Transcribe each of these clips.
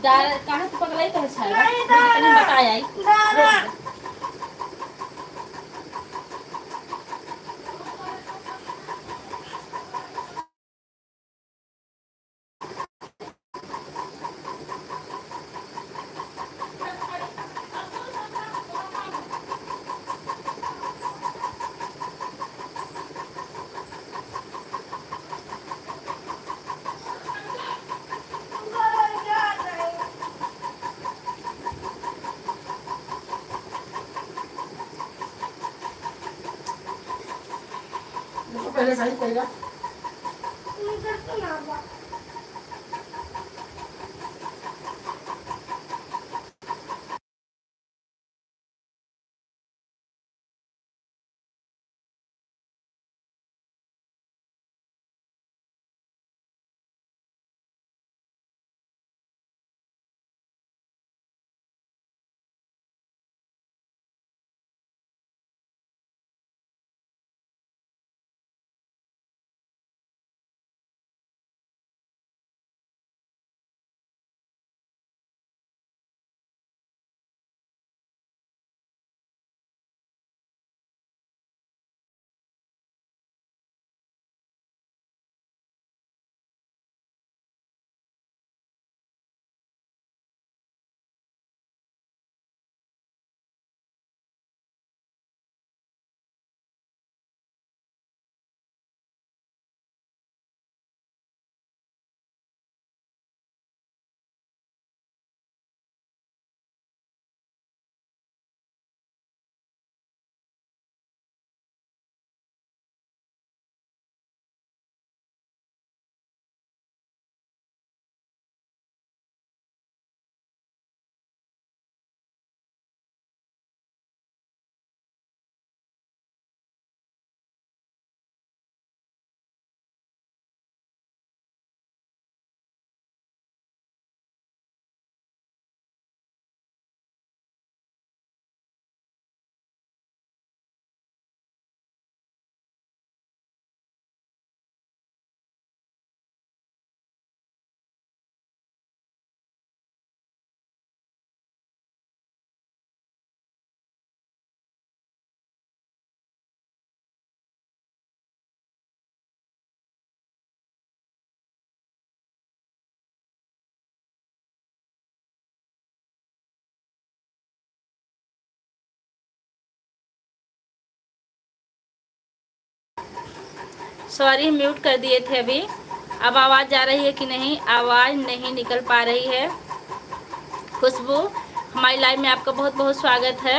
कहाँ तो पगला ही तो है बताया पहले सही करेगा। सॉरी म्यूट कर दिए थे अभी। अब आवाज़ आ रही है कि नहीं? आवाज़ नहीं निकल पा रही है। खुशबू, हमारी लाइव में आपका बहुत बहुत स्वागत है।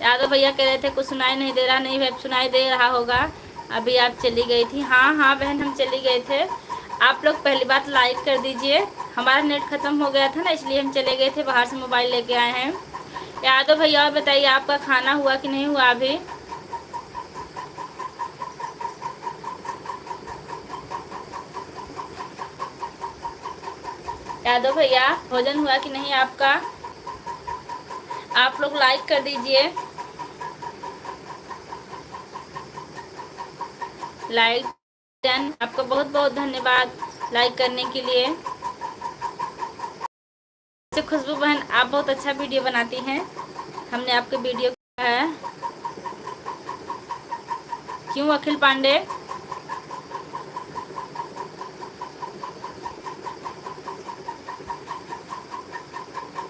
यादव भैया कह रहे थे कुछ सुनाई नहीं दे रहा। नहीं भाई, सुनाई दे रहा होगा। अभी आप चली गई थी। हाँ हाँ बहन, हम चली गए थे। आप लोग पहली बात लाइक कर दीजिए। हमारा नेट ख़त्म हो गया था ना, इसलिए हम चले गए थे। बाहर से मोबाइल लेके आए हैं। यादव भैया और बताइए, आपका खाना हुआ कि नहीं हुआ अभी? यादव भैया, भोजन हुआ कि नहीं आपका? आप लोग लाइक कर दीजिए। Like done. आपका बहुत बहुत धन्यवाद लाइक करने के लिए। खुशबू बहन, आप बहुत अच्छा वीडियो बनाती हैं। हमने आपके वीडियो है। क्यों अखिल पांडे?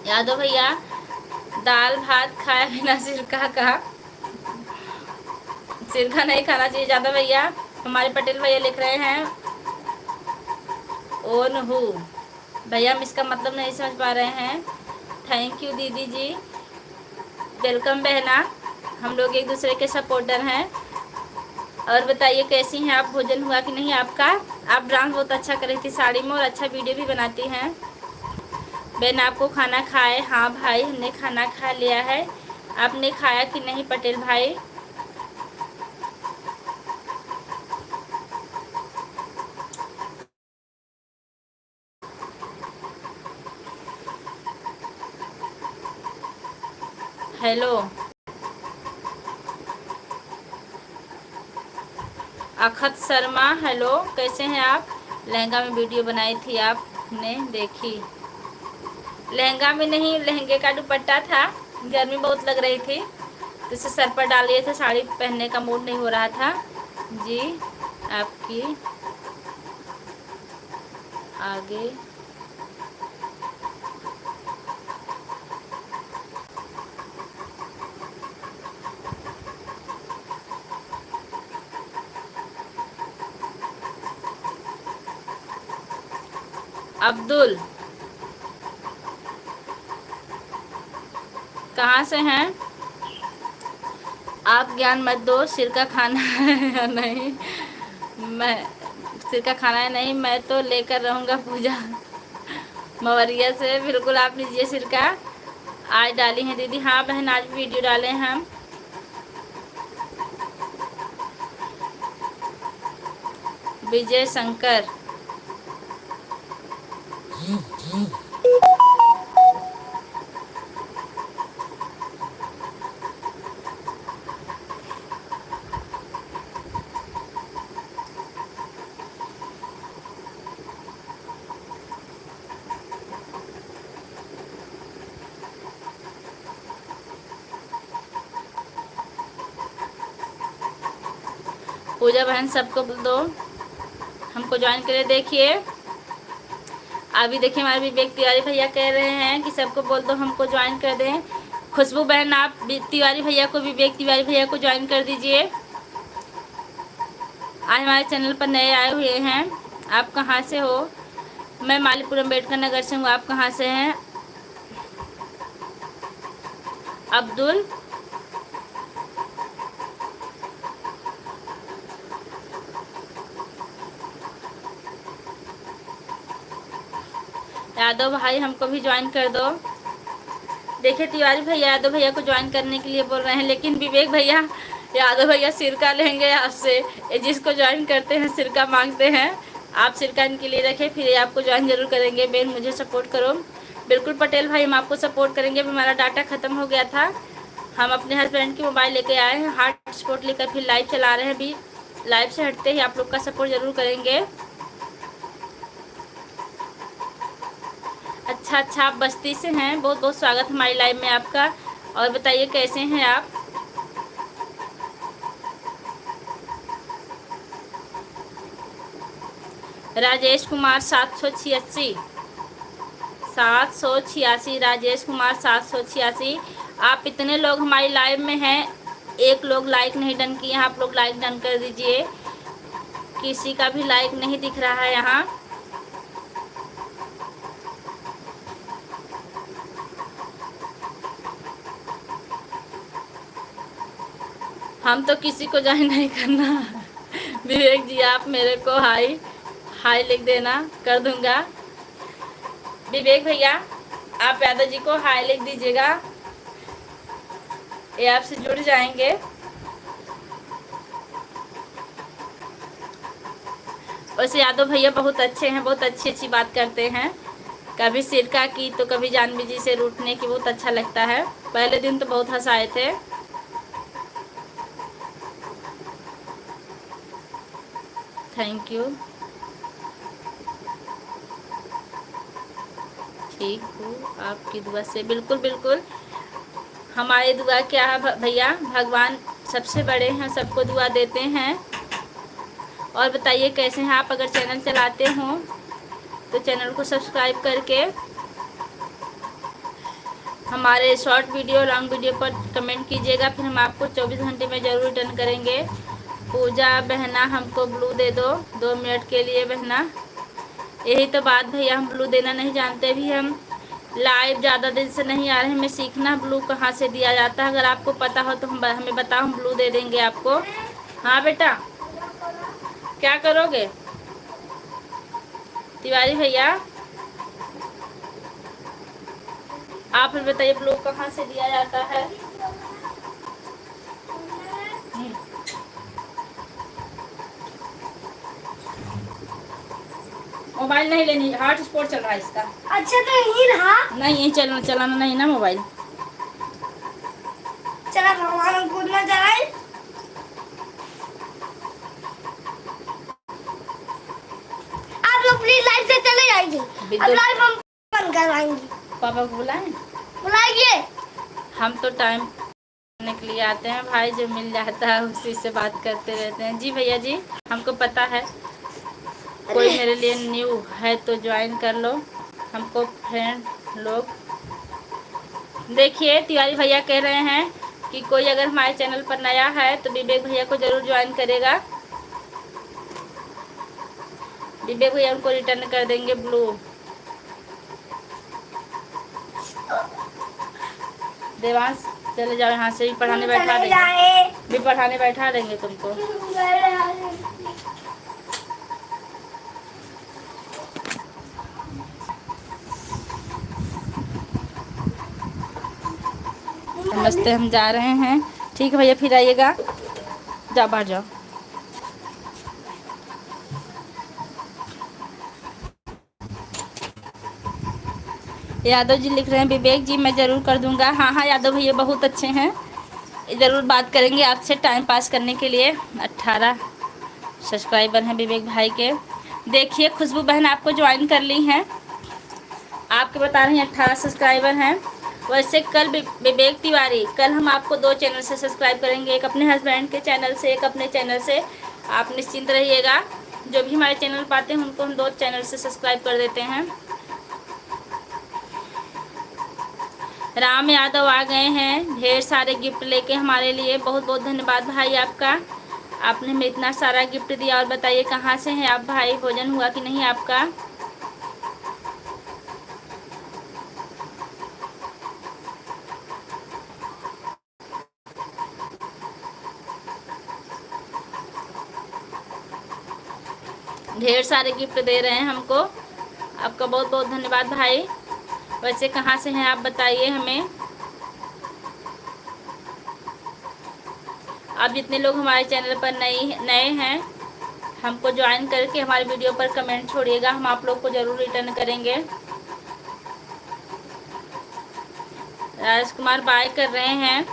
यादव भैया, दाल भात खाए बिना सिरका का? सिरका नहीं खाना चाहिए यादव भैया। हमारे पटेल भैया लिख रहे हैं ओन हु। भैया हम इसका मतलब नहीं समझ पा रहे हैं। थैंक यू दीदी जी, वेलकम बहना। हम लोग एक दूसरे के सपोर्टर हैं। और बताइए कैसी हैं आप? भोजन हुआ कि नहीं आपका? आप डांस बहुत अच्छा कर रही थी साड़ी में, और अच्छा वीडियो भी बनाती हैं। बहन आपको खाना खाए? हाँ भाई, हमने खाना खा लिया है। आपने खाया कि नहीं पटेल भाई? हेलो अखत शर्मा, हेलो कैसे हैं आप? लहंगा में वीडियो बनाई थी आप। ने देखी। लहंगा में नहीं, लहंगे का दुपट्टा था, गर्मी बहुत लग रही थी तो इसे सर पर डाल लिए थे, साड़ी पहनने का मूड नहीं हो रहा था जी। आपकी आगे अब्दुल कहाँ से हैं आप? ज्ञान मत दो, सिर का खाना है या नहीं? मैं सिर का खाना है नहीं, मैं तो लेकर रहूँगा पूजा मवरिया से। बिल्कुल आप लीजिए सिर का। आज डाली हैं दीदी? हाँ बहन, आज वीडियो डाले हैं हम। विजय शंकर पूजा बहन सबको बोल दो हमको ज्वाइन करे। देखिए अभी देखिए हमारे विवेक तिवारी भैया कह रहे हैं कि सबको बोल दो हमको ज्वाइन कर दें। खुशबू बहन आप तिवारी भैया को, विवेक तिवारी भैया को ज्वाइन कर दीजिए। आज हमारे चैनल पर नए आए हुए हैं। आप कहाँ से हो? मैं मालीपुर अम्बेडकर नगर से हूँ। आप कहाँ से हैं? अब्दुल यादव भाई हमको भी ज्वाइन कर दो। देखिए तिवारी भैया यादव भैया को ज्वाइन करने के लिए बोल रहे हैं, लेकिन विवेक भैया यादव भैया सिरका लेंगे आपसे। जिसको ज्वाइन करते हैं सिरका मांगते हैं। आप सिरका इनके लिए रखें, फिर ये आपको ज्वाइन जरूर करेंगे। बेन मुझे सपोर्ट करो। बिल्कुल पटेल भाई हम आपको सपोर्ट करेंगे। अभी हमारा डाटा ख़त्म हो गया था, हम अपने हस्बैंड की मोबाइल लेके आए हैं, हॉटस्पॉट लेकर फिर लाइव चला रहे हैं। अभी लाइव से हटते ही आप लोग का सपोर्ट ज़रूर करेंगे। अच्छा आप बस्ती से हैं, बहुत बहुत स्वागत हमारी लाइव में आपका। और बताइए कैसे हैं आप? राजेश कुमार 786 राजेश कुमार 786। आप इतने लोग हमारी लाइव में हैं, एक लोग लाइक नहीं डन किए हैं। आप लोग लाइक डन कर दीजिए। किसी का भी लाइक नहीं दिख रहा है यहाँ। हम तो किसी को ज्वाइन नहीं करना विवेक जी आप मेरे को हाई हाई लिख देना, कर दूंगा। विवेक भैया आप यादव जी को हाई लिख दीजिएगा, ये आपसे जुड़ जाएंगे। वैसे यादव भैया बहुत अच्छे हैं, बहुत अच्छी अच्छी बात करते हैं। कभी सिरका की तो कभी जानवी जी से रूठने की, बहुत अच्छा लगता है। पहले दिन तो बहुत हंसाए थे। Thank you. ठीक हूँ आपकी दुआ से। बिल्कुल बिल्कुल हमारी दुआ क्या है भैया, भगवान सबसे बड़े हैं, सबको दुआ देते हैं। और बताइए कैसे हैं आप? अगर चैनल चलाते हो तो चैनल को सब्सक्राइब करके हमारे शॉर्ट वीडियो लॉन्ग वीडियो पर कमेंट कीजिएगा, फिर हम आपको 24 घंटे में ज़रूर रिटर्न करेंगे। पूजा बहना हमको ब्लू दे दो 2 मिनट के लिए बहना। यही तो बात भैया, हम ब्लू देना नहीं जानते भी। हम लाइव ज़्यादा दिन से नहीं आ रहे, हमें सीखना ब्लू कहाँ से दिया जाता है। अगर आपको पता हो तो हमें बताओ, हम ब्लू दे देंगे आपको। हाँ बेटा क्या करोगे तिवारी भैया? आप फिर बताइए ब्लू कहाँ से दिया जाता है? मोबाइल नहीं लेनी, हॉटस्पॉट चल रहा है इसका। अच्छा तो यही रहा। नहीं यही चलाना नहीं ना मोबाइल। चला हमारा कूदना जाए। आप लोग प्लीज लाइट से चले जाएगी। अब लाइट हम बंद करवाएंगे। पापा को बुलाएं? बुलाइए। हम तो टाइम करने के लिए आते हैं भाई, जो मिल जाता है उसी से बात करते रहते हैं। जी भैया जी, हमको पता है कोई मेरे लिए न्यू है तो ज्वाइन कर लो हमको फ्रेंड लोग। देखिए तिवारी भैया कह रहे हैं कि कोई अगर हमारे चैनल पर नया है तो विवेक भैया को जरूर ज्वाइन करेगा। विवेक भैया उनको रिटर्न कर देंगे ब्लू। देवांश चले जाओ यहाँ से, भी पढ़ाने बैठा देंगे, भी पढ़ाने बैठा देंगे तुमको। नमस्ते, हम जा रहे हैं। ठीक है भैया, फिर आइएगा। जाओ बाहर जाओ। यादव जी लिख रहे हैं विवेक जी मैं ज़रूर कर दूंगा। हाँ हाँ यादव भैया बहुत अच्छे हैं, ज़रूर बात करेंगे आपसे टाइम पास करने के लिए। 18 सब्सक्राइबर हैं विवेक भाई के। देखिए खुशबू बहन आपको ज्वाइन कर ली हैं, आपके बता रही हैं 18 सब्सक्राइबर हैं। वैसे कल विवेक तिवारी, कल हम आपको 2 चैनल से सब्सक्राइब करेंगे, एक अपने हस्बैंड के चैनल से, एक अपने चैनल से। आप निश्चिंत रहिएगा, जो भी हमारे चैनल पाते हैं उनको हम 2 चैनल से सब्सक्राइब कर देते हैं। राम यादव आ गए हैं ढेर सारे गिफ्ट लेके हमारे लिए। बहुत बहुत धन्यवाद भाई आपका, आपने हमें इतना सारा गिफ्ट दिया। और बताइए कहाँ से हैं आप भाई, भोजन हुआ कि नहीं आपका? ढेर सारे गिफ्ट दे रहे हैं हमको, आपका बहुत बहुत धन्यवाद भाई। वैसे कहाँ से हैं आप बताइए हमें। आप जितने लोग हमारे चैनल पर नए हैं हमको ज्वाइन करके हमारे वीडियो पर कमेंट छोड़िएगा, हम आप लोग को ज़रूर रिटर्न करेंगे। राजकुमार बाय कर रहे हैं,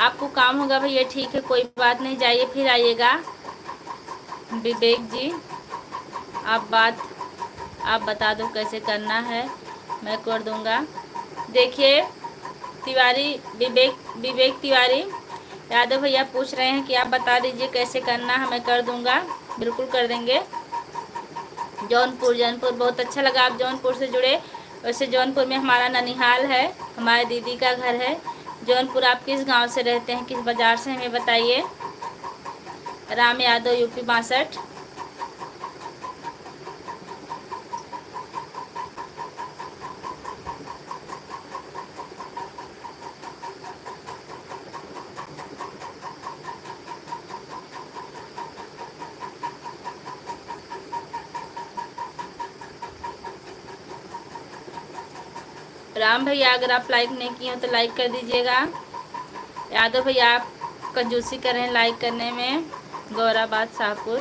आपको काम होगा भैया, ठीक है कोई बात नहीं, जाइए फिर आइएगा। विवेक जी आप बता दो कैसे करना है, मैं कर दूंगा। देखिए तिवारी विवेक तिवारी यादव भैया पूछ रहे हैं कि आप बता दीजिए कैसे करना है, मैं कर दूंगा, बिल्कुल कर देंगे। जौनपुर बहुत अच्छा लगा आप जौनपुर से जुड़े। वैसे जौनपुर में हमारा ननिहाल है, हमारे दीदी का घर है जौनपुर। आप किस गांव से रहते हैं, किस बाज़ार से, हमें बताइए। राम यादव यूपी 62। राम भैया अगर आप लाइक नहीं किए हो तो लाइक कर दीजिएगा। यादव भैया आप कंजूसी कर रहे हैं लाइक करने में। गौराबाद शाहपुर,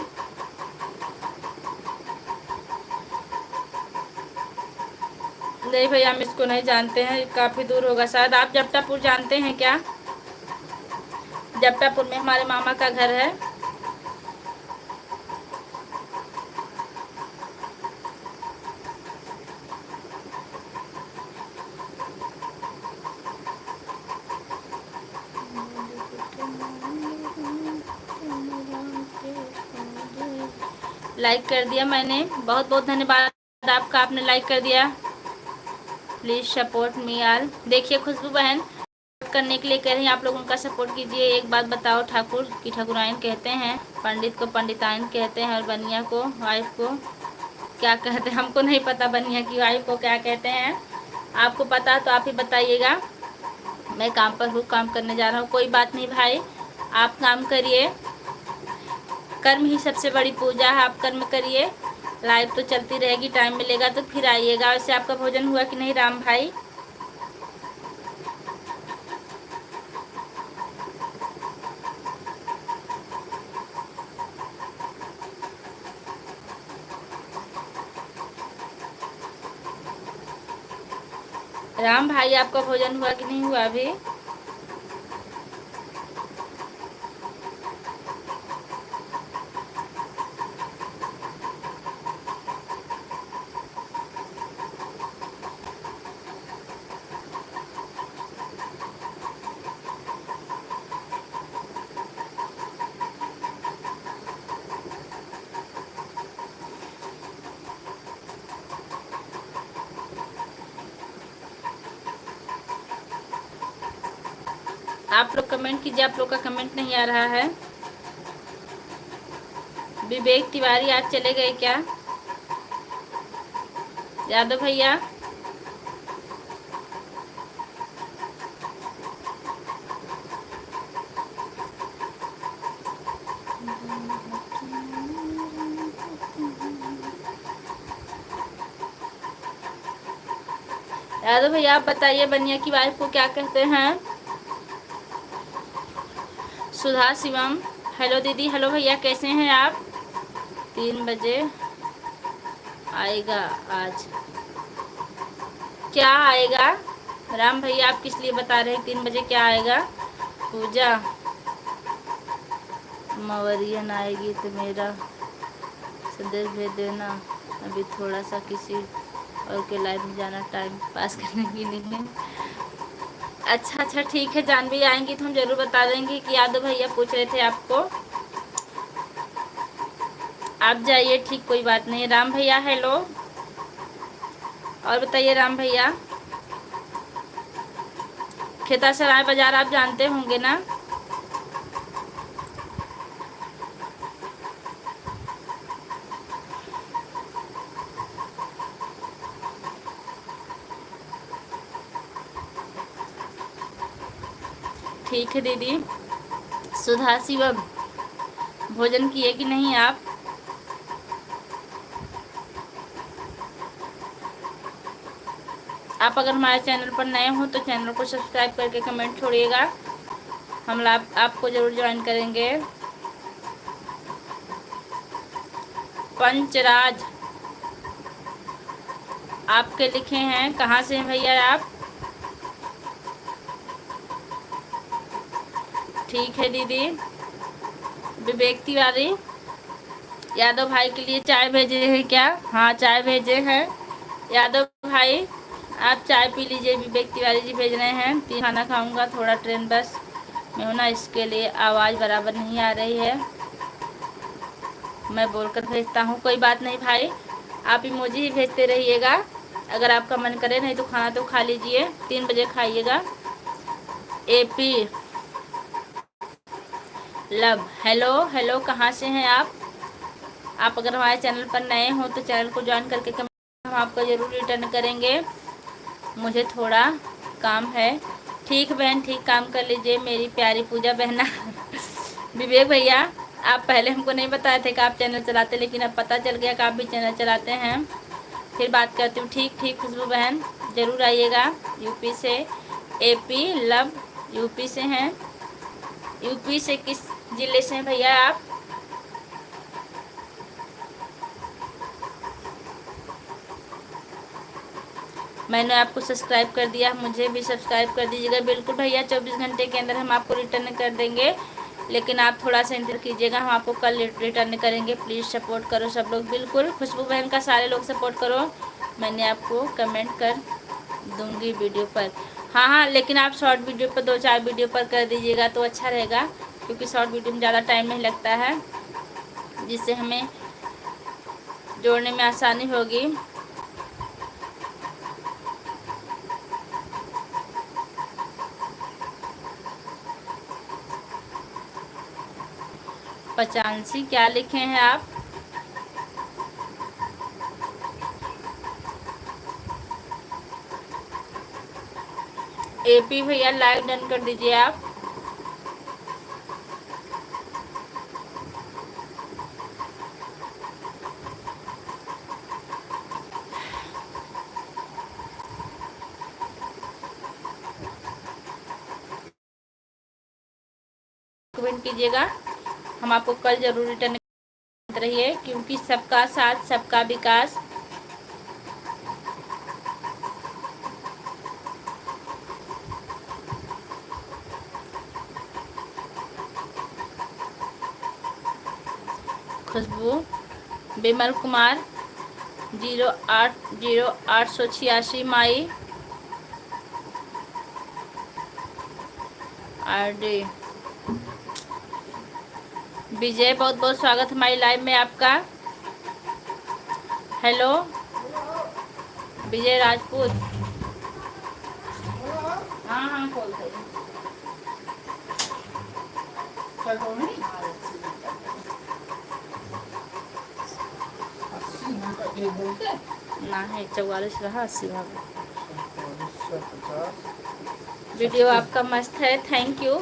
नहीं भैया हम इसको नहीं जानते हैं, काफ़ी दूर होगा शायद। आप जपटापुर जानते हैं क्या? जपटापुर में हमारे मामा का घर है। लाइक कर दिया मैंने, बहुत बहुत धन्यवाद आपका, आपने लाइक कर दिया। प्लीज़ सपोर्ट मी आल। देखिए खुशबू बहन करने के लिए कह रही हैं, आप लोग उनका सपोर्ट कीजिए। एक बात बताओ, ठाकुर की ठाकुराइन कहते हैं, पंडित को पंडिताइन कहते हैं, और बनिया को वाइफ को क्या कहते हैं हमको नहीं पता, बनिया की वाइफ को क्या कहते हैं। आपको पता तो आप ही बताइएगा। मैं काम पर हूँ, काम करने जा रहा हूँ। कोई बात नहीं भाई, आप काम करिए, कर्म ही सबसे बड़ी पूजा है, आप कर्म करिए। लाइव तो चलती रहेगी, टाइम मिलेगा तो फिर आइएगा। वैसे आपका भोजन हुआ कि नहीं राम भाई? राम भाई आपका भोजन हुआ कि नहीं हुआ अभी? आप लोग कमेंट कीजिए, आप लोग का कमेंट नहीं आ रहा है। विवेक तिवारी आज चले गए क्या? यादव भैया, यादव भैया आप बताइए बनिया की वाइफ को क्या कहते हैं? सुधा शिवम, हेलो दीदी, हेलो भैया, कैसे हैं आप? 3 बजे आएगा आज, क्या आएगा? राम भैया आप किस लिए बता रहे हैं 3 बजे क्या आएगा? पूजा मवरियन आएगी तो मेरा संदेश भेज देना, अभी थोड़ा सा किसी और के लाइव में जाना टाइम पास करने के लिए। अच्छा अच्छा ठीक है, जानवी आएंगी तो हम जरूर बता देंगे कि यादव भैया पूछ रहे थे आपको। आप जाइए, ठीक, कोई बात नहीं। राम भैया हेलो, और बताइए राम भैया, खेतासराय बाजार आप जानते होंगे ना? ठीक है दीदी। सुधा शिवम, भोजन किए कि नहीं आप? आप अगर हमारे चैनल पर नए हो तो चैनल को सब्सक्राइब करके कमेंट छोड़िएगा, हम आपको जरूर ज्वाइन करेंगे। पंचराज आपके लिखे हैं, कहाँ से हैं भैया आप? ठीक है दीदी। विवेक तिवारी, यादव भाई के लिए चाय भेजे हैं क्या? हाँ चाय भेजे हैं। यादव भाई आप चाय पी लीजिए, विवेक तिवारी जी भेज रहे हैं। खाना खाऊंगा, थोड़ा ट्रेन बस में हूँ ना, इसके लिए आवाज़ बराबर नहीं आ रही है, मैं बोलकर भेजता हूँ। कोई बात नहीं भाई, आप इमोजी ही भेजते रहिएगा, अगर आपका मन करे, नहीं तो खाना तो खा लीजिए, 3 बजे खाइएगा। एपी लव, हेलो हेलो, कहाँ से हैं आप? आप अगर हमारे चैनल पर नए हो तो चैनल को ज्वाइन करके हम आपको ज़रूर रिटर्न करेंगे, मुझे थोड़ा काम है। ठीक बहन, ठीक, काम कर लीजिए मेरी प्यारी पूजा बहना। विवेक भैया आप पहले हमको नहीं बताए थे कि आप चैनल चलाते, लेकिन अब पता चल गया कि आप भी चैनल चलाते हैं, फिर बात करती हूँ। ठीक ठीक खुशबू बहन, ज़रूर आइएगा। यूपी से एपी लव, यूपी से हैं। यूपी से किस ज़िले से हैं भैया आप? मैंने आपको सब्सक्राइब कर दिया, मुझे भी सब्सक्राइब कर दीजिएगा। बिल्कुल भैया, 24 घंटे के अंदर हम आपको रिटर्न कर देंगे, लेकिन आप थोड़ा सा इंतजार कीजिएगा, हम आपको कल रिटर्न करेंगे। प्लीज़ सपोर्ट करो सब लोग, बिल्कुल खुशबू बहन का सारे लोग सपोर्ट करो, मैंने आपको कमेंट कर दूंगी वीडियो पर। हाँ हाँ, लेकिन आप शॉर्ट वीडियो पर 2-4 वीडियो पर कर दीजिएगा तो अच्छा रहेगा, क्योंकि शॉर्ट वीडियो में ज़्यादा टाइम नहीं लगता है, जिससे हमें जोड़ने में आसानी होगी। पचानसी क्या लिखे हैं आप? एपी भैया लाइव डन कर दीजिए आप। कमेंट कीजिएगा, हम आपको कल जरूर रिटर्न रहिए, क्योंकि सबका साथ सबका विकास। खुशबू, विमल कुमार 080886 माई आरडी। विजय बहुत बहुत स्वागत हमारी लाइव में आपका। हेलो विजय राजपूत, हाँ हाँ खोल दे। ना है 44 रहा 80 भाग। वीडियो आपका मस्त है, थैंक यू।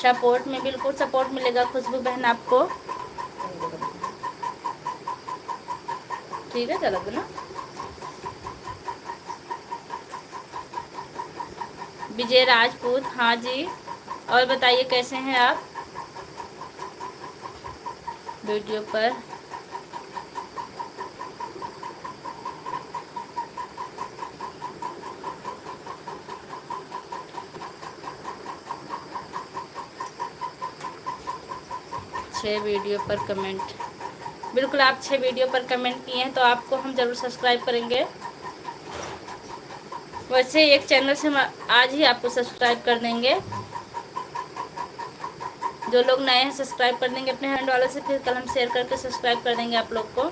सपोर्ट में बिल्कुल सपोर्ट मिलेगा खुशबू बहन आपको, ठीक है। चलो ना विजय राजपूत, हाँ जी। और बताइए कैसे हैं आप वीडियो पर। छः वीडियो पर कमेंट, बिल्कुल आप 6 वीडियो पर कमेंट किए हैं तो आपको हम ज़रूर सब्सक्राइब करेंगे। वैसे एक चैनल से हम आज ही आपको सब्सक्राइब कर देंगे। जो लोग नए हैं सब्सक्राइब कर देंगे अपने हैंड वालों से, फिर कल हम शेयर करके सब्सक्राइब कर देंगे आप लोग को।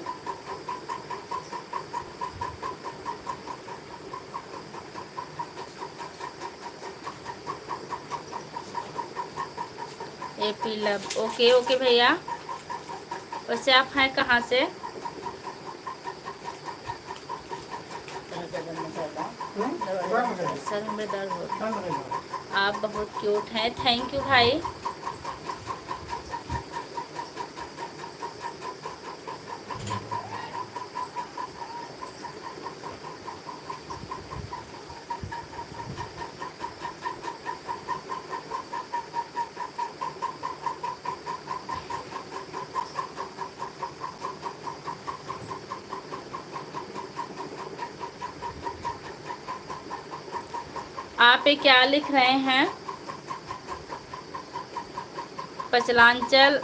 एपी लव, ओके ओके भैया। वैसे आप हैं कहाँ से? सर में दर्द होता है। आप बहुत क्यूट हैं, थैंक यू भाई। आप ये क्या लिख रहे हैं? पचलांचल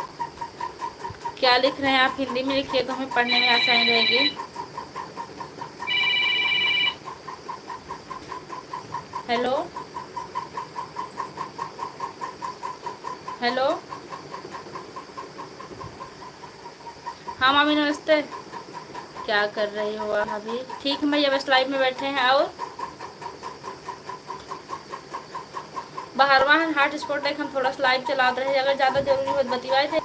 क्या लिख रहे हैं आप? हिंदी में लिखिए तो हमें पढ़ने में आसानी रहेगी। हेलो हेलो, हाँ मामी नमस्ते। क्या कर रही हो आप अभी? ठीक है भैया, बस लाइव में बैठे हैं। और बाहर वहाँ हॉट स्पॉट लाइक हम थोड़ा सा लाइव चलाते रहे, अगर ज़्यादा जरूरी हो तो बतिवाए थे।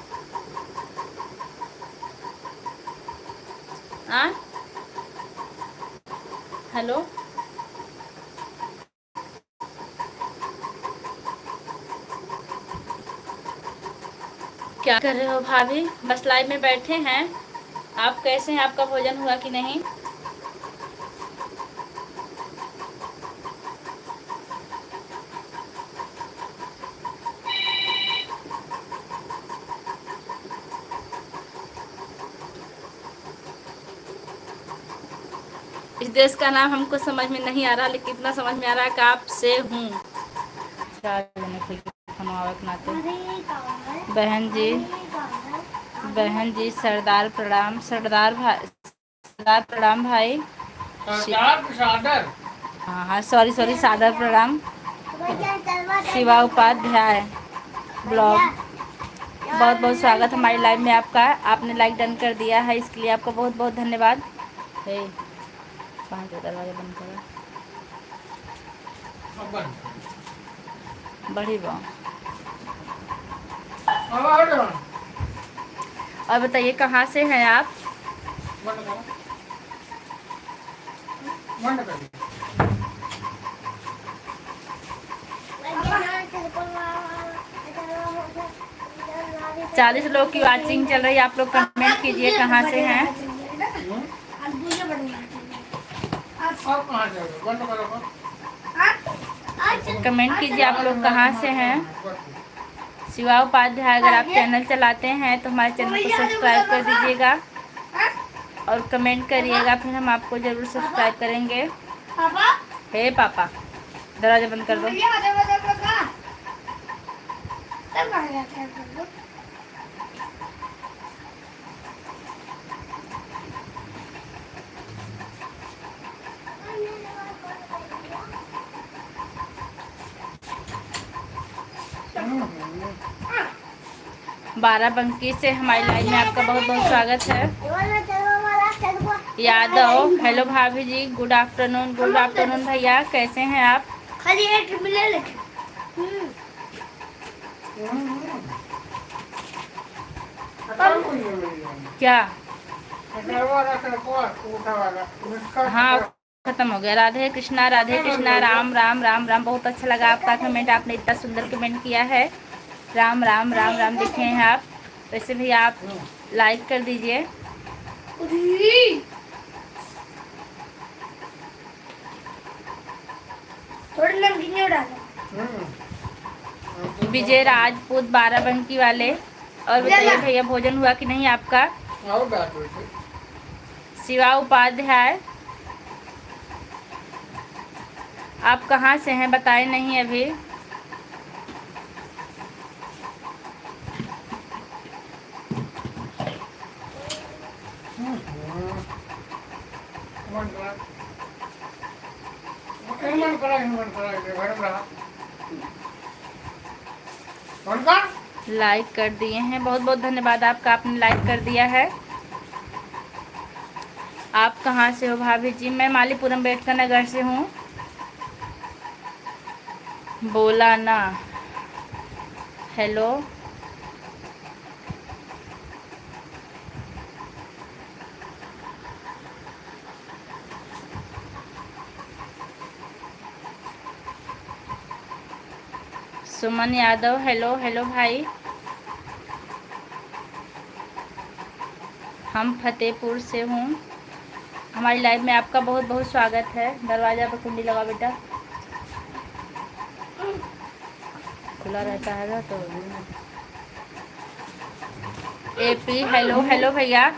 हाँ हेलो, क्या कर रहे हो भाभी? बस लाइव में बैठे हैं। आप कैसे हैं? आपका भोजन हुआ कि नहीं? इस देश का नाम हमको समझ में नहीं आ रहा, लेकिन इतना समझ में आ रहा है कि आपसे हूँ। बहन जी सरदार प्रणाम। सरदार प्रणाम भाई। हाँ हाँ, सॉरी सादर प्रणाम। शिवा उपाध्याय ब्लॉग, बहुत बहुत स्वागत हमारी लाइव में आपका। आपने लाइक डन कर दिया है, इसके लिए आपका बहुत बहुत धन्यवाद। दरवाजा बंद करो। बड़ी बात। और बताइए कहाँ से हैं आप? चालीस लोग की वाचिंग चल रही है। आप लोग कमेंट कीजिए कहाँ से हैं। कमेंट कीजिए आप लोग कहाँ से हैं। शिवा उपाध्याय, अगर आप चैनल चलाते हैं तो हमारे चैनल को सब्सक्राइब कर दीजिएगा और कमेंट करिएगा, फिर हम आपको ज़रूर सब्सक्राइब करेंगे। हे पापा, दरवाजा बंद कर दो। बाराबंकी से हमारी लाइव में आपका बहुत बहुत स्वागत है। यादव, हेलो भाभी जी, गुड आफ्टरनून भैया, कैसे हैं आप? क्या? हाँ, खत्म हो गया। राधे कृष्णा राम राम राम राम। बहुत अच्छा लगा आपका कमेंट, आपने इतना सुंदर कमेंट किया है। राम राम राम राम लिखे हैं आप। वैसे भी आप लाइक कर दीजिए। थोड़ी नमकीन डालो। विजय राजपूत बाराबंकी वाले। और बताइए भैया भोजन हुआ कि नहीं आपका? शिवा उपाध्याय, आप कहाँ से हैं बताए नहीं अभी। लाइक कर दिए हैं, बहुत बहुत धन्यवाद आपका, आपने लाइक कर दिया है। आप कहाँ से हो भाभी जी? मैं मालीपुरम बेटका नगर से हूँ। बोला ना hello. Suman Yadav, hello hello भाई। हम फतेहपुर से हूँ। हमारी लाइव में आपका बहुत बहुत स्वागत है। दरवाज़ा पर कुंडी लगा बेटा, खुला रहता है ना तो। एपी, हेलो हेलो भैया।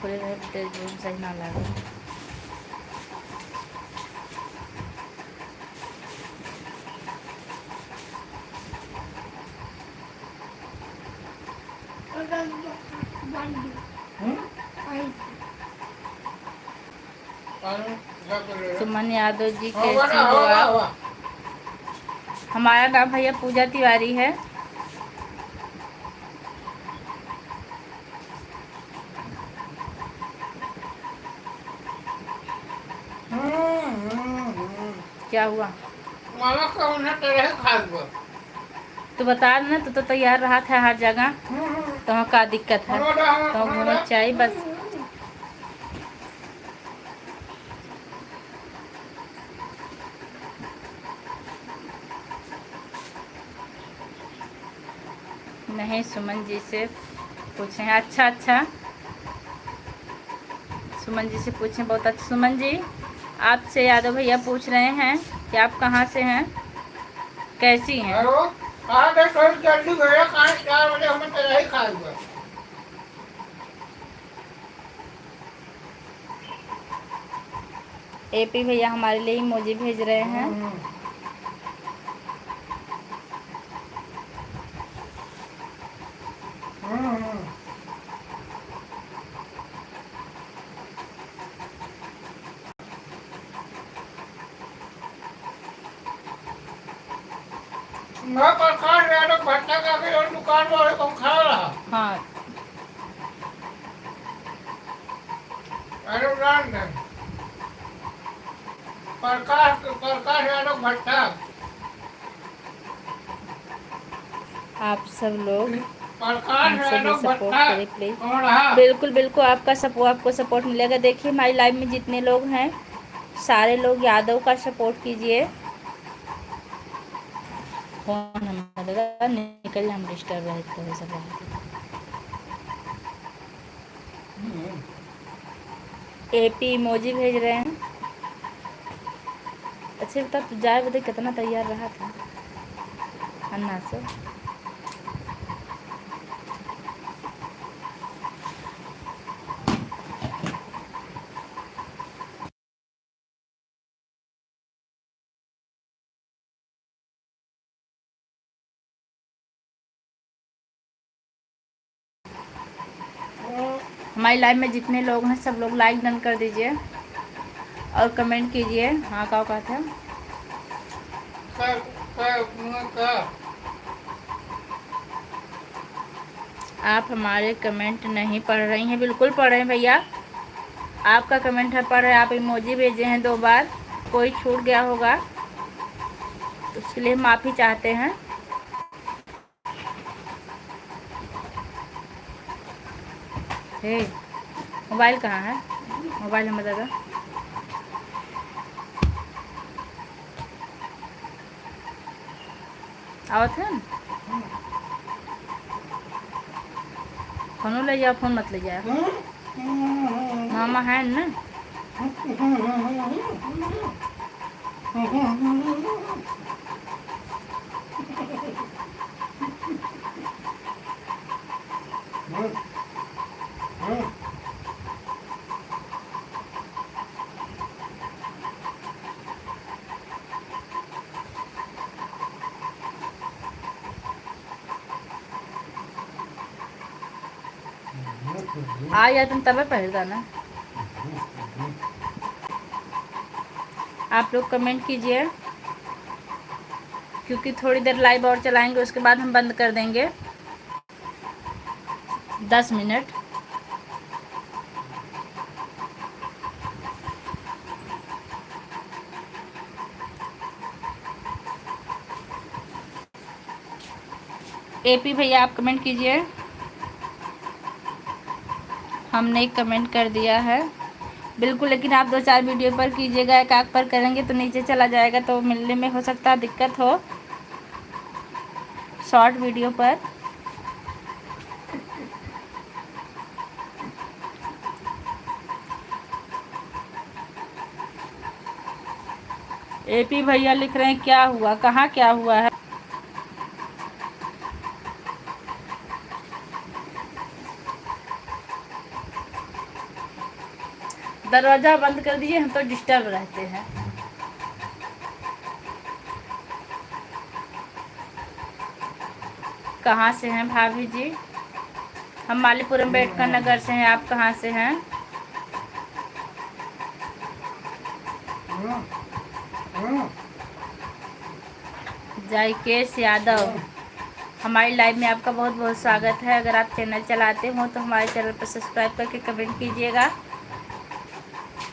खुले रहते सही ना लगे। सुमन यादव जी कैसी हो आप? हमारा नाम भैया पूजा तिवारी है। क्या हुआ? तो बता ना, तो तैयार रहा था हर जगह। तो का दिक्कत है तो घूमना चाहिए बस। नहीं, सुमन जी से पूछें। अच्छा अच्छा, सुमन जी से पूछें, बहुत अच्छा। सुमन जी, आपसे यादव भैया पूछ रहे हैं कि आप कहाँ से हैं, कैसी हैं? एपी भैया हमारे लिए इमोजी भेज रहे हैं। दुकान वाले को खा रहा। हाँ, प्रकाश यादव भट्टा। आप सब लोग हमसे भी सपोर्ट करें प्लीज। बिल्कुल बिल्कुल, आपका आपको सपोर्ट मिलेगा। देखिए हमारी लाइव में जितने लोग हैं सारे लोग यादव का सपोर्ट कीजिए। फोन हमारा निकल, हम डिस्टर्ब रहते हैं सब। एपी इमोजी भेज रहे हैं। अच्छा बता, तू जाए बता कितना तैयार रहा था अन्ना से। हमारी लाइव में जितने लोग हैं सब लोग लाइक डन कर दीजिए और कमेंट कीजिए। हाँ क्या कहते हैं? आप हमारे कमेंट नहीं पढ़ रही हैं? बिल्कुल पढ़ रहे हैं भैया, आपका कमेंट है पढ़ रहे हैं। आप इमोजी भेजे हैं 2 बार, कोई छूट गया होगा तो उसके लिए माफ़ी चाहते हैं। हे मोबाइल कहाँ है? मोबाइल हमें दादा आवत है न? फोनो ले जाओ, फोन मत ले जाओ। मामा है ना? आ जाए तुम तब पहलगा ना। आप लोग कमेंट कीजिए, क्योंकि थोड़ी देर लाइव और चलाएंगे, उसके बाद हम बंद कर देंगे 10 मिनट। एपी भैया आप कमेंट कीजिए। हमने एक कमेंट कर दिया है बिल्कुल, लेकिन आप 2-4 वीडियो पर कीजिएगा, एक आग पर करेंगे तो नीचे चला जाएगा, तो मिलने में हो सकता है दिक्कत हो शॉर्ट वीडियो पर। एपी भैया लिख रहे हैं क्या हुआ, कहाँ क्या हुआ है? दरवाज़ा बंद कर दिए, हम तो डिस्टर्ब रहते हैं। कहाँ से हैं भाभी जी? हम मालीपुर अम्बेडकर नगर से हैं। आप कहाँ से हैं? जयकेश यादव, हमारी लाइव में आपका बहुत बहुत स्वागत है। अगर आप चैनल चलाते हो तो हमारे चैनल पर सब्सक्राइब करके कमेंट कीजिएगा,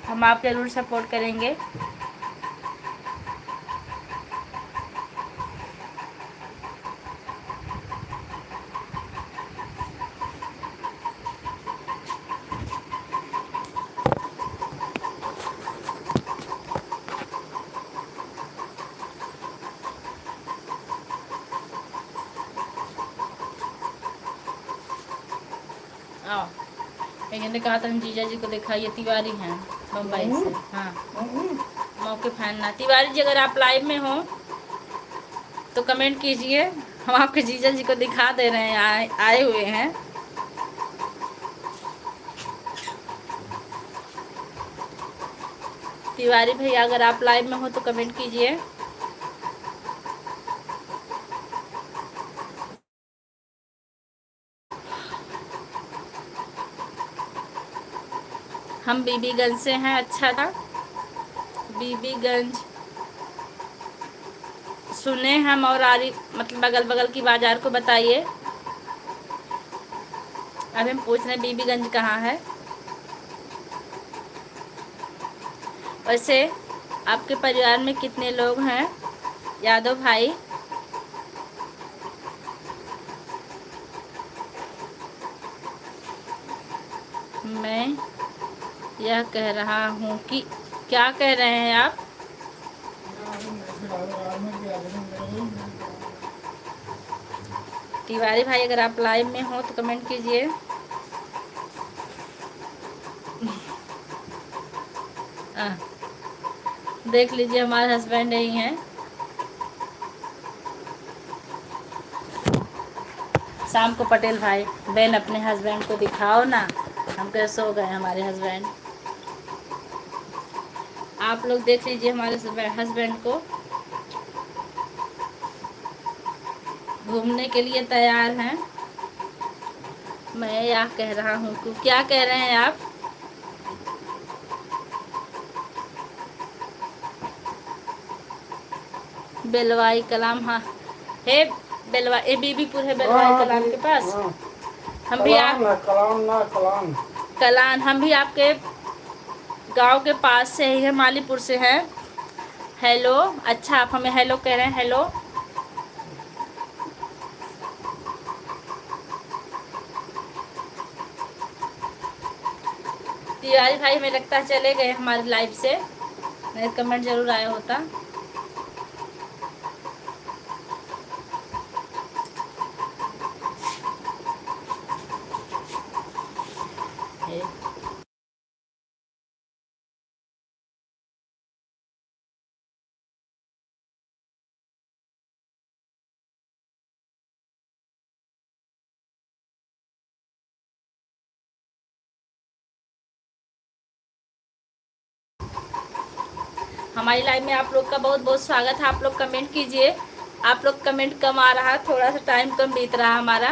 हम आप ज़रूर सपोर्ट करेंगे। आओ, मैंने कहा था हम जीजा जी को दिखाइए, तिवारी हैं बम्बई से। हाँ, मौके फैन ना। तिवारी जी अगर आप लाइव में हो तो कमेंट कीजिए, हम आपके जीजा जी को दिखा दे रहे हैं, आए हुए हैं। तिवारी भैया अगर आप लाइव में हो तो कमेंट कीजिए। हम बीबीगंज से हैं। अच्छा था, बीबीगंज सुने हम, और आरी मतलब बगल बगल की बाजार को बताइए। अब हम पूछ रहे हैं बीबीगंज कहाँ है। वैसे आपके परिवार में कितने लोग हैं यादव भाई? मैं यह कह रहा हूँ कि क्या कह रहे हैं आप? तिवारी भाई अगर आप लाइव में हो तो कमेंट कीजिए। देख लीजिए हमारे हस्बैंड नहीं हैं। शाम को पटेल भाई बहन अपने हस्बैंड को दिखाओ ना, हम कैसे सो गए हमारे हस्बैंड। आप लोग देख लीजिए हमारे हस्बैंड को, घूमने के लिए तैयार हैं। मैं यह कह रहा हूँ कि क्या कह रहे हैं आप? बेलवाई कलाम, हाँ है बेलवा, ये बीबीपुर है बेलवाई कलाम के पास। हम भी आप कलान, हम भी आपके गांव के पास से ही है, मालीपुर से हैं। हेलो, अच्छा आप हमें हेलो कह रहे हैं। हेलो, तिवारी भाई हमें लगता है चले गए हमारे लाइव से, मेरे कमेंट जरूर आया होता। हमारी लाइव में आप लोग का बहुत बहुत स्वागत है। आप लोग कमेंट कीजिए। आप लोग कमेंट कम आ रहा, थोड़ा सा टाइम कम बीत रहा हमारा।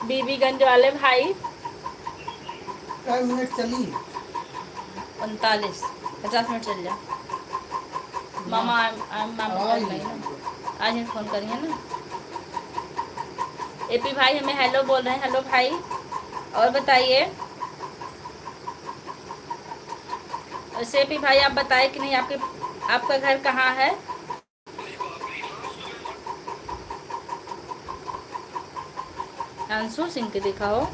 बीबीगंज वाले भाई 5 मिनट चली 39 50 मिनट चल जाए। मामा नहीं ना, आज ही फ़ोन करिए ना। एपी भाई हमें हेलो बोल रहे हैं। हेलो भाई, और बताइए। वैसे एपी भाई आप बताएं कि नहीं, आपका घर कहाँ है? अंशु सिंह के दिखाओ।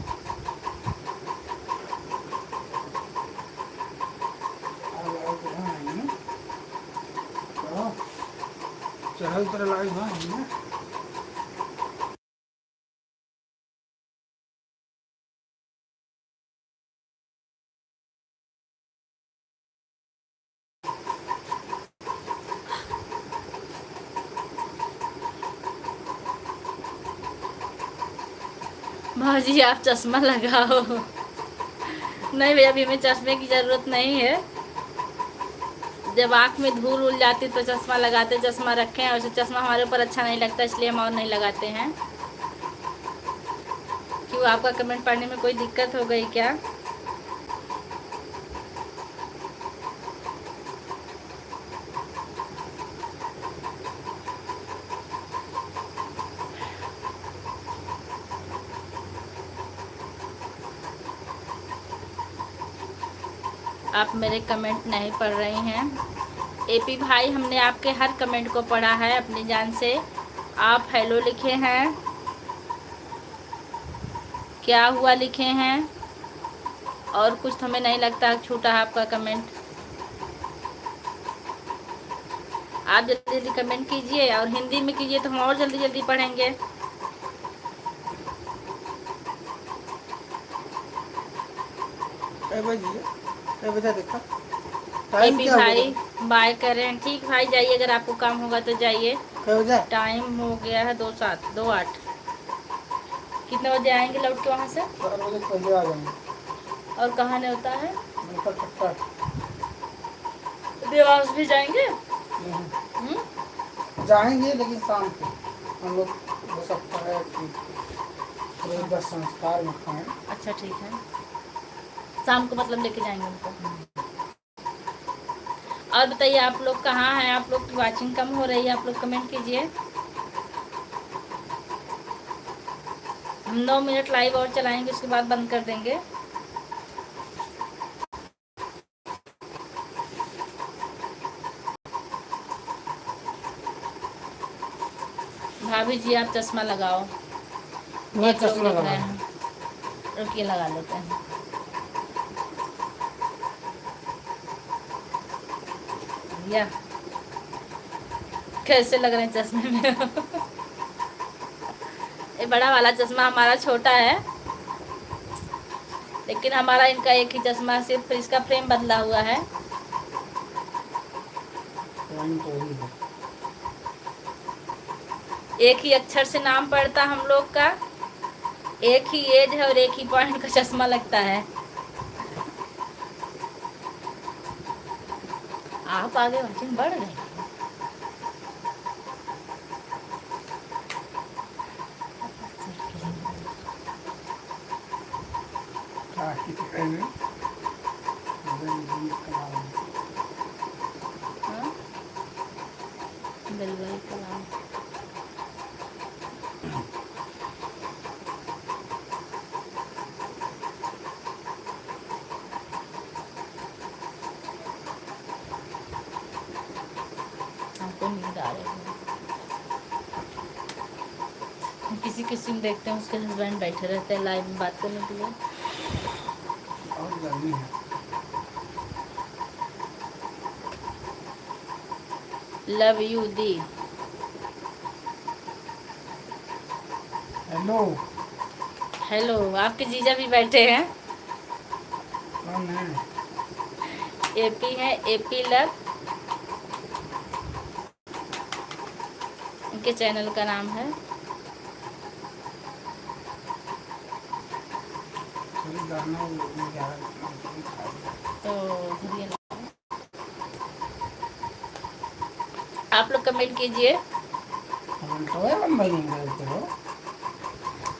चढ़ल तरह लाइव है ना। भाजी आप चश्मा लगाओ। नहीं भैया, अभी हमें चश्मे की ज़रूरत नहीं है। जब आँख में धूल उल जाती तो चश्मा लगाते, चश्मा रखें। और चश्मा हमारे ऊपर अच्छा नहीं लगता, इसलिए हम और नहीं लगाते हैं। क्यों, आपका कमेंट पढ़ने में कोई दिक्कत हो गई क्या? आप मेरे कमेंट नहीं पढ़ रही हैं। एपी भाई हमने आपके हर कमेंट को पढ़ा है अपनी जान से। आप हेलो लिखे हैं, क्या हुआ लिखे हैं, और कुछ तो हमें नहीं लगता छूटा है आपका कमेंट। आप जल्दी जल्दी कमेंट कीजिए, और हिंदी में कीजिए तो हम और जल्दी जल्दी पढ़ेंगे। क्या बजा देखा टाइम एपी क्या भाई होगा? बाय करें। ठीक भाई, जाइए, अगर आपको काम होगा तो जाइए। क्या बजा? टाइम हो गया है 2:07 2:08। कितने बजे आएंगे लौट के वहाँ से? 4 बजे पहले आ जाएंगे। और कहाँ ने होता है? मिलकर खट्टा देवास भी जाएंगे? नहीं जाएंगे, लेकिन शाम को हम लोग हो सकता है कि एक दस संस्कार में खाएं। अच्छा ठीक है, शाम को मतलब लेके जाएंगे उनको। और बताइए, आप लोग कहाँ हैं? आप लोग की वाचिंग कम हो रही है, आप लोग कमेंट कीजिए। हम 9 मिनट लाइव और चलाएंगे, उसके बाद बंद कर देंगे। भाभी जी आप चश्मा लगाओ। मैं एक लोग चश्मा लग रहे लगा हैं, रुकिए लगा लेते हैं। या कैसे लग रहे हैं चश्मे में? ये बड़ा वाला चश्मा हमारा छोटा है, लेकिन हमारा इनका एक ही चश्मा, सिर्फ इसका फ्रेम बदला हुआ है। एक ही अक्षर से नाम पढ़ता हम लोग का, एक ही एज है और एक ही पॉइंट का चश्मा लगता है। आप आगे वाचिंग बढ़ गई। हाँ? बिल्कुल कलाम। हमको नींद आ रही है। किसी किसी में देखते हैं उसके हस्बैंड बैठे रहते हैं लाइव में बात करने के लिए। और गर्मी है। Love you the. Hello. Hello, आपके जीजा भी बैठे हैं। कौन है? एपी है, एपी लव, इनके चैनल का नाम है। थोड़ी गाना तो धनिया आप लोग कमेंट कीजिए।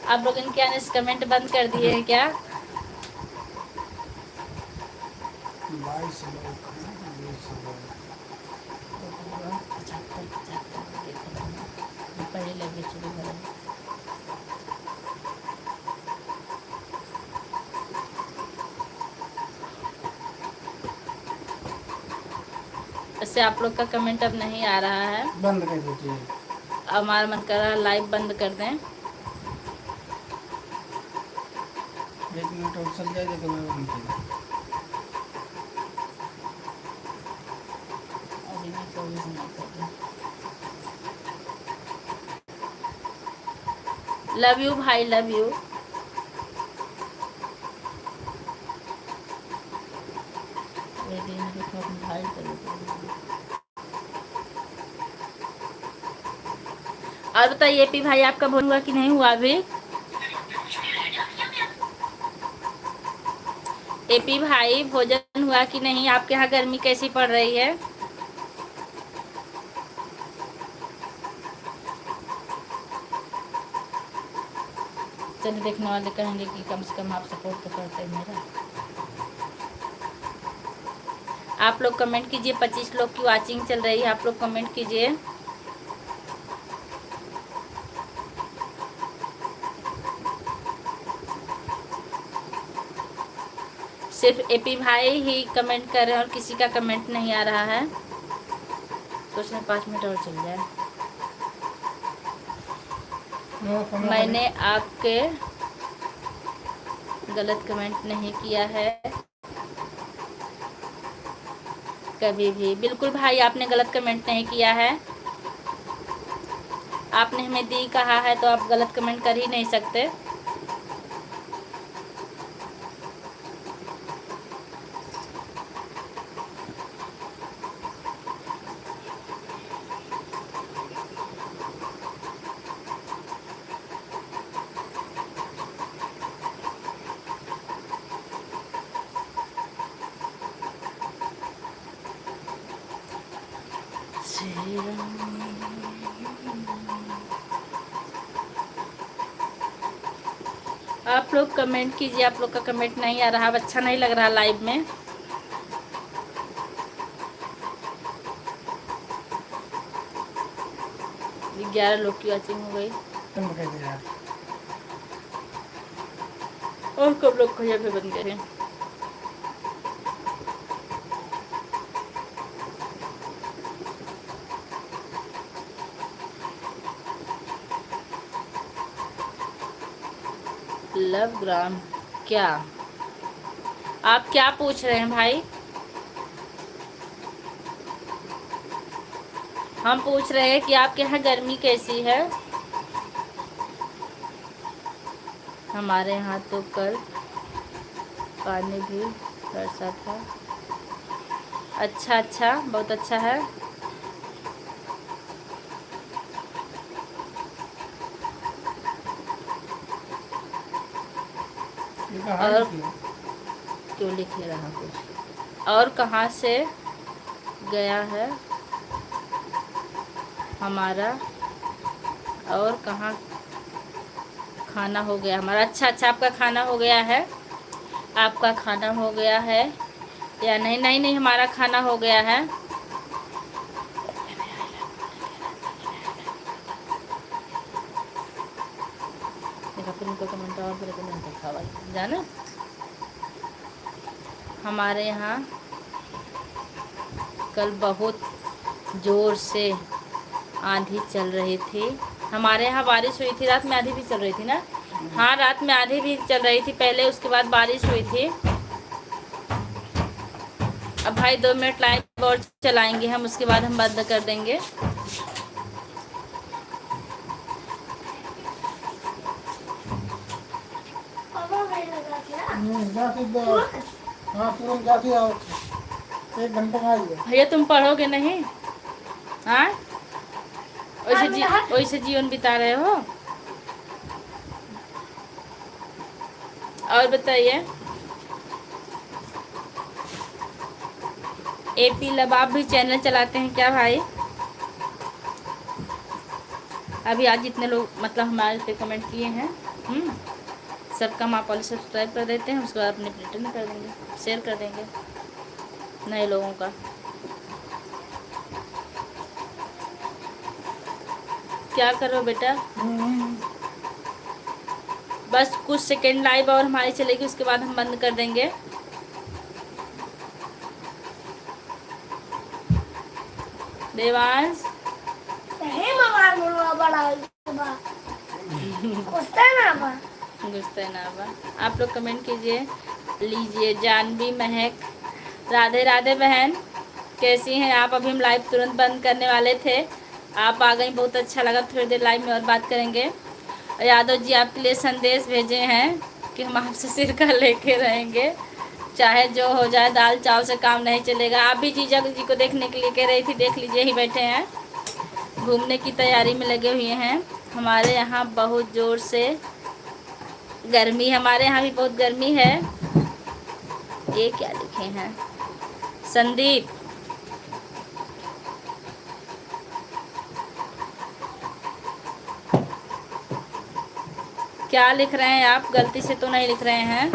आप लोग इनके आने से कमेंट बंद कर दिए हैं क्या? 22 लोग हैं, 20 लोग। पहले लगे चलो घर। वैसे आप लोग का कमेंट अब नहीं आ रहा है। बंद कर दीजिए। हमारा मन कर रहा है लाइव बंद कर दें। 1 मिनट और चल जाएगा तो मैं बंद कर दूँ। अभी मैं 24 मिनट कर दूँ। लव यू भाई, लव यू। भाई और बताइए एपी भाई, आपका भोजन हुआ कि नहीं हुआ अभी? एपी भाई भोजन हुआ कि नहीं? आपके यहाँ गर्मी कैसी पड़ रही है? चलिए, देखने वाले कहेंगे कि कम से कम आप सपोर्ट तो करते हैं मेरा। आप लोग कमेंट कीजिए। 25 लोग की वाचिंग चल रही है, आप लोग कमेंट कीजिए। सिर्फ एपी भाई ही कमेंट कर रहे हैं और किसी का कमेंट नहीं आ रहा है। सोच रहे 5 मिनट और चल जाए। मैंने आपके गलत कमेंट नहीं किया है कभी भी। बिल्कुल भाई, आपने गलत कमेंट नहीं किया है। आपने हमें दी कहा है तो आप गलत कमेंट कर ही नहीं सकते। आप लोग कमेंट कीजिए। आप लोग का कमेंट नहीं आ रहा, अब अच्छा नहीं लग रहा लाइव में। ये 11 लोग की वॉचिंग हो गई। और कब लोग को यहाँ पे बंद करें? लव ग्राम क्या? आप क्या पूछ रहे हैं भाई? हम पूछ रहे हैं कि आपके यहाँ गर्मी कैसी है। हमारे यहाँ तो कल पानी भी बरसा था। अच्छा अच्छा, बहुत अच्छा है। और क्यों लिख रहा कुछ? और कहाँ से गया है हमारा? और कहाँ खाना हो गया हमारा? अच्छा अच्छा, आपका खाना हो गया है। आपका खाना हो गया है या नहीं? नहीं नहीं, हमारा खाना हो गया है। देखा फिर उनको कमेंट और फिर कमेंट देखा भाई जाना। हमारे यहाँ कल बहुत ज़ोर से आंधी चल रही थी। हमारे यहाँ बारिश हुई थी, रात में आधी भी चल रही थी ना। हाँ, रात में आधी भी चल रही थी पहले, उसके बाद बारिश हुई थी। अब भाई 2 मिनट लाइव और चलाएंगे हम, उसके बाद हम बंद कर देंगे। हाँ तुरंत जाके आओ, 1 घंटे में आइए। भैया तुम पढ़ोगे नहीं? हाँ, वैसे जीवन बिता रहे हो। और बताइए, एपी लबाब भी चैनल चलाते हैं क्या भाई? अभी आज जितने लोग मतलब हमारे पे कमेंट किए हैं, सबका हम आप वाले सब्सक्राइब कर देते हैं, उसके बाद अपने रिटर्न कर देंगे, शेयर कर देंगे नए लोगों का। क्या करो बेटा, बस कुछ सेकंड लाइव और हमारी चलेगी, उसके बाद हम बंद कर देंगे। देवांश गुस्सा ना बा, आप लोग कमेंट कीजिए, लीजिए। जानवी महक, राधे राधे बहन, कैसी हैं आप? अभी हम लाइव तुरंत बंद करने वाले थे, आप आ गई, बहुत अच्छा लगा। थोड़ी देर लाइव में और बात करेंगे। यादव जी आपके लिए संदेश भेजे हैं कि हम आपसे सिरका लेके रहेंगे, चाहे जो हो जाए, दाल चावल से काम नहीं चलेगा। आप भी जीजा जी को देखने के लिए कह रही थी, देख लीजिए, ही बैठे हैं, घूमने की तैयारी में लगे हुए हैं। हमारे यहाँ बहुत ज़ोर से गर्मी, हमारे यहाँ भी बहुत गर्मी है। ये क्या लिखे हैं संदीप? क्या लिख रहे हैं आप? गलती से तो नहीं लिख रहे हैं?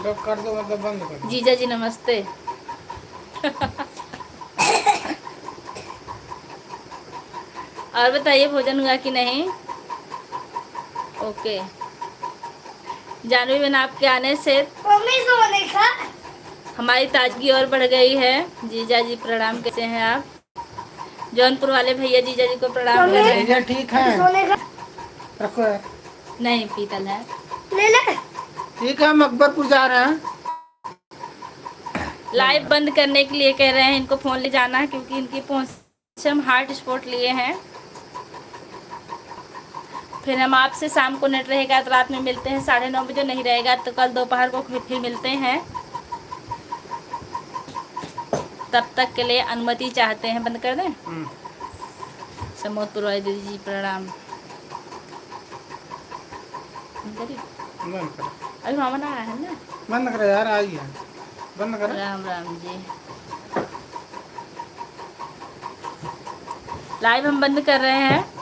कर दो, मतलब बंद कर दो। जीजा जी नमस्ते। और बताइए, भोजन हुआ कि नहीं? ओके, जानवी बहन आपके आने से हमारी ताजगी और बढ़ गई है। जीजा जी प्रणाम, कैसे हैं आप? जौनपुर वाले भैया जीजा जी को प्रणाम कर रहे हैं। ठीक है, रखो। नहीं, पीतल है। ले ले। ठीक है, हम अकबरपुर जा रहे हैं। लाइव बंद करने के लिए कह रहे हैं, इनको फ़ोन ले जाना है क्योंकि इनकी पहुँच से हम हार्ट स्पॉट लिए हैं। फिर हम आपसे शाम को नेट रहेगा तो रात में मिलते हैं 9:30 बजे, नहीं रहेगा तो कल दोपहर को फिर मिलते हैं। तब तक के लिए अनुमति चाहते हैं, बंद कर दें? समोदपुर वाली दीदी जी प्रणाम। अभी मामा ना आया है ना? बंद करो यार, आई है, बंद करो। राम राम जी। लाइव हम बंद कर रहे हैं।